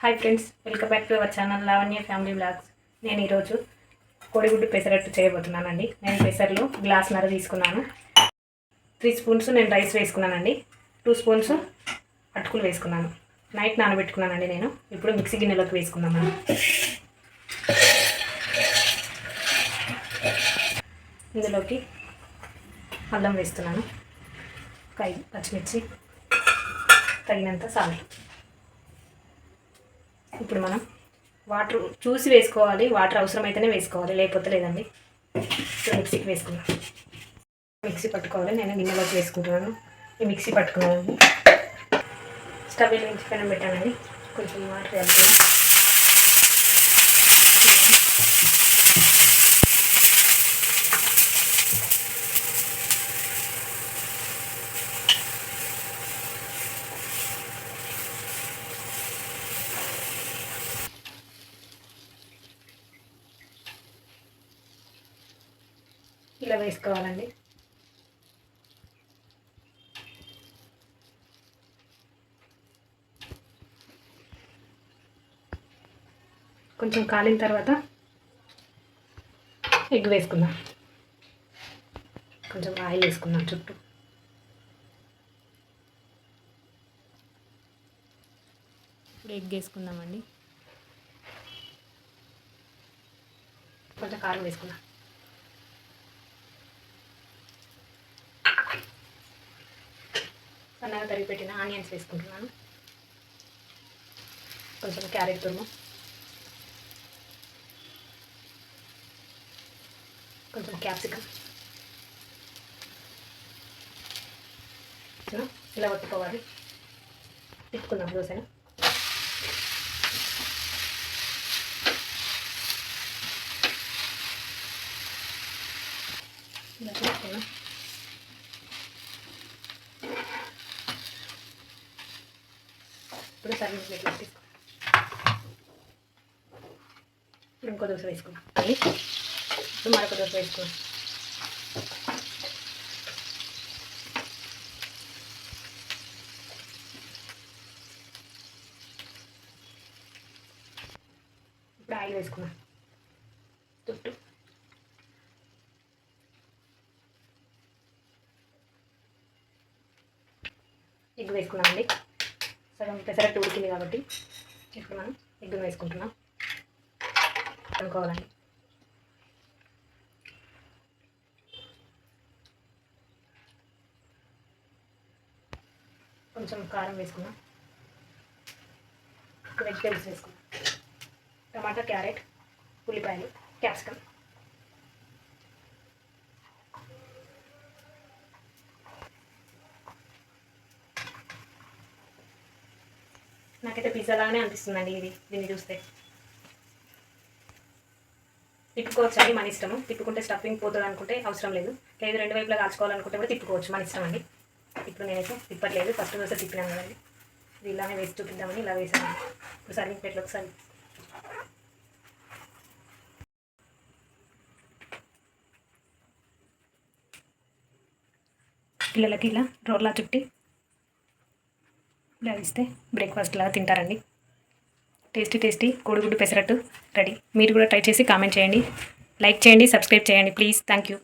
Hi friends, welcome back to our channel Lavanya family blogs. నేను ఈరోజు కోడిగుడ్డు పెసరట్టు చేయబోతున్నానండి. నేను పెసర్లు గ్లాస్‌న్నర తీసుకున్నాను. 3 స్పూన్స్ నేను రైస్ వేసుకున్నానండి. 2 స్పూన్స్ అటుకులు వేసుకున్నాను. నైట్ నానబెట్టుకున్నానండి నేను. ఇప్పుడు మిక్సీ గిన్నెలోకి వేసుకుందాం మనం. ఇందులోకి అల్లం వేస్తున్నాను, 5 పచ్చిమిర్చి, తగినంత సాల్ట్. ఇప్పుడు మనం వాటర్ చూసి వేసుకోవాలి. వాటర్ అవసరమైతేనే వేసుకోవాలి, లేకపోతే లేదండి. ఇప్పుడు మిక్సీకి వేసుకున్నాం. మిక్సీ పట్టుకోవాలి. నేను గిన్నెలోకి వేసుకుంటున్నాను. ఈ మిక్సీ పట్టుకున్నాను. స్టవ్ వెలిగించి పెనం పెట్టానండి. కొంచెం వాటర్ వేసుకున్నాను. ఇలా వేసుకోవాలండి. కొంచెం కాలిన తర్వాత ఎగ్ వేసుకుందాం. కొంచెం ఆయిల్ వేసుకుందాం చుట్టూ. ఇప్పుడు ఎగ్ వేసుకుందామండి. కొంచెం కారం వేసుకుందాం. సన్నగా తరిగి పెట్టిన ఆనియన్స్ వేసుకుంటున్నాను. కొంచెం క్యారెట్ తురుము, కొంచెం క్యాప్సికమ్. ఇలా పట్టుకోవాలి. తిప్పుకుందాం దోశను. ఇలా తీసుకున్నాం. ఇప్పుడు సర్వింగ్ ప్లేట్లో తీసుకో. ఇంకో దోశ వేసుకున్నాం. ఇప్పుడు మరొక దోశ వేసుకున్నాం. ఇప్పుడు ఆయిల్ వేసుకున్నాం చుట్టూ. ఎగ్ వేసుకున్నామండి. సగం పెసరట్టు ఉడికింది కాబట్టి ఇప్పుడు మనం ఎగ్గును వేసుకుంటున్నాం. అనుకోవాలండి. కొంచెం కారం వేసుకున్నాం. వెజిటేబుల్స్ వేసుకున్నాం. టమాటా, క్యారెట్, ఉల్లిపాయలు, క్యాప్సికమ్. నాకైతే పిజ్జా లాగానే అనిపిస్తుందండి దీన్ని చూస్తే. తిప్పుకోవచ్చు అండి, మన ఇష్టము. తిప్పుకుంటే స్టఫింగ్ పోతుంది అనుకుంటే అవసరం లేదు. లేదు 2 వైపులా కాల్చుకోవాలనుకుంటే కూడా తిప్పుకోవచ్చు, మన ఇష్టం అండి. ఇప్పుడు నేనైతే తిప్పట్లేదు. ఫస్ట్ దోశ తిప్పినాను కదండి, ఇది ఇలానే వేసి చూపిద్దామని ఇలా వేసాను. ఇప్పుడు సర్వింగ్ ప్లేట్లో ఒకసారి పిల్లలకి ఇలా రోల్లా చుట్టి ఇలా ఇస్తే బ్రేక్ఫాస్ట్ లాగా తింటారండి. టేస్టీ కోడిగుడ్డు పెసరట్టు రెడీ. మీరు కూడా ట్రై చేసి కామెంట్ చేయండి, లైక్ చేయండి, సబ్స్క్రైబ్ చేయండి ప్లీజ్. Thank you.